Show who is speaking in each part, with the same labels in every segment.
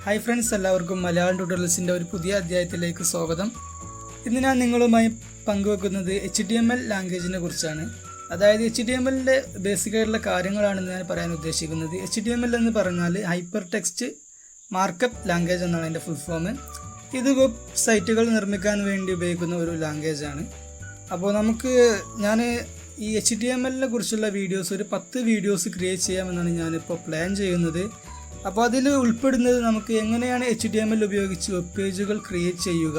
Speaker 1: Hi friends, എല്ലാവർക്കും മലയാളം ട്യൂട്ടോറിയൽസിൻ്റെ ഒരു പുതിയ അധ്യായത്തിലേക്ക് സ്വാഗതം. ഇന്ന് ഞാൻ നിങ്ങളുമായി പങ്കുവെക്കുന്നത് HTML ലാംഗ്വേജിനെ കുറിച്ചാണ്. അതായത് HTMLൻ്റെ ബേസിക്കായിട്ടുള്ള കാര്യങ്ങളാണ് ഞാൻ പറയാൻ ഉദ്ദേശിക്കുന്നത്. HTML എന്ന് പറഞ്ഞാൽ ഹൈപ്പർ ടെക്സ്റ്റ് മാർക്കപ്പ് ലാംഗ്വേജ് എന്നാണ് അതിൻ്റെ ഫുൾ ഫോം. ഇത് വെബ് സൈറ്റുകൾ നിർമ്മിക്കാൻ വേണ്ടി ഉപയോഗിക്കുന്ന ഒരു ലാംഗ്വേജാണ്. അപ്പോൾ ഞാൻ ഈ HTMLനെ കുറിച്ചുള്ള വീഡിയോസ് ഒരു 10 വീഡിയോസ് ക്രിയേറ്റ് ചെയ്യാമെന്നാണ് ഞാനിപ്പോൾ പ്ലാൻ ചെയ്യുന്നത്. അപ്പോൾ അതിൽ ഉൾപ്പെടുന്നത് നമുക്ക് എങ്ങനെയാണ് HTML ഉപയോഗിച്ച് വെബ് പേജുകൾ ക്രിയേറ്റ് ചെയ്യുക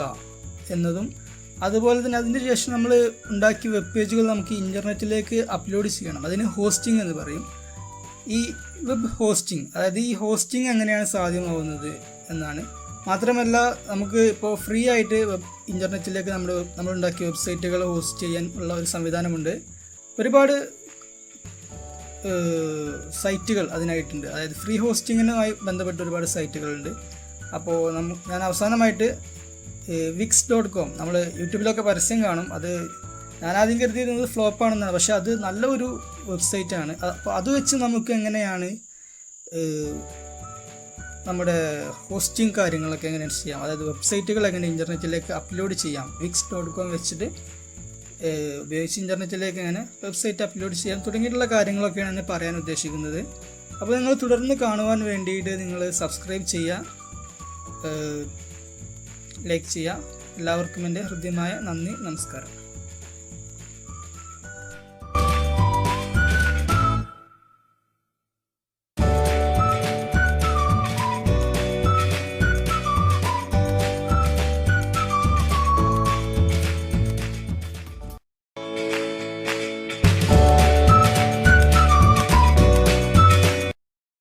Speaker 1: എന്നതും, അതുപോലെ തന്നെ അതിന് ശേഷം നമ്മൾ ഉണ്ടാക്കിയ വെബ് പേജുകൾ നമുക്ക് ഇൻ്റർനെറ്റിലേക്ക് അപ്ലോഡ് ചെയ്യണം. അതിന് ഹോസ്റ്റിംഗ് എന്ന് പറയും. ഈ വെബ് ഹോസ്റ്റിംഗ്, അതായത് ഈ ഹോസ്റ്റിംഗ് എങ്ങനെയാണ് സാധ്യമാവുന്നത് എന്നാണ്. മാത്രമല്ല, നമുക്ക് ഇപ്പോൾ ഫ്രീ ആയിട്ട് ഇൻ്റർനെറ്റിലേക്ക് നമ്മൾ ഉണ്ടാക്കിയ വെബ്സൈറ്റുകൾ ഹോസ്റ്റ് ചെയ്യാൻ ഉള്ള ഒരു സംവിധാനമുണ്ട്. ഒരുപാട് സൈറ്റുകൾ അതിനായിട്ടുണ്ട്. അതായത് ഫ്രീ ഹോസ്റ്റിങ്ങിനുമായി ബന്ധപ്പെട്ട് ഒരുപാട് സൈറ്റുകളുണ്ട്. അപ്പോൾ ഞാൻ അവസാനമായിട്ട് wix.com, നമ്മൾ യൂട്യൂബിലൊക്കെ പരസ്യം കാണും. അത് ഞാൻ ആദ്യം കരുതിയിരുന്നത് ഫ്ലോപ്പാണെന്നാണ്, പക്ഷേ അത് നല്ല ഒരു വെബ്സൈറ്റാണ്. അപ്പോൾ അത് വെച്ച് നമുക്ക് എങ്ങനെയാണ് നമ്മുടെ ഹോസ്റ്റിംഗ് കാര്യങ്ങളൊക്കെ എങ്ങനെ ചെയ്യാം, അതായത് വെബ്സൈറ്റുകൾ എങ്ങനെ ഇൻ്റർനെറ്റിലേക്ക് അപ്ലോഡ് ചെയ്യാം, wix.com വെച്ചിട്ട് ഉപയോഗിച്ച് ഇൻ്റർനെറ്റിലേക്ക് എങ്ങനെ വെബ്സൈറ്റ് അപ്ലോഡ് ചെയ്യാൻ തുടങ്ങിയിട്ടുള്ള കാര്യങ്ങളൊക്കെയാണ് ഞാൻ പറയാൻ ഉദ്ദേശിക്കുന്നത്. അപ്പോൾ നിങ്ങൾ തുടർന്ന് കാണുവാൻ വേണ്ടിയിട്ട് നിങ്ങൾ സബ്സ്ക്രൈബ് ചെയ്യുക, ലൈക്ക് ചെയ്യുക. എല്ലാവർക്കും എൻ്റെ ഹൃദ്യമായ നന്ദി, നമസ്കാരം.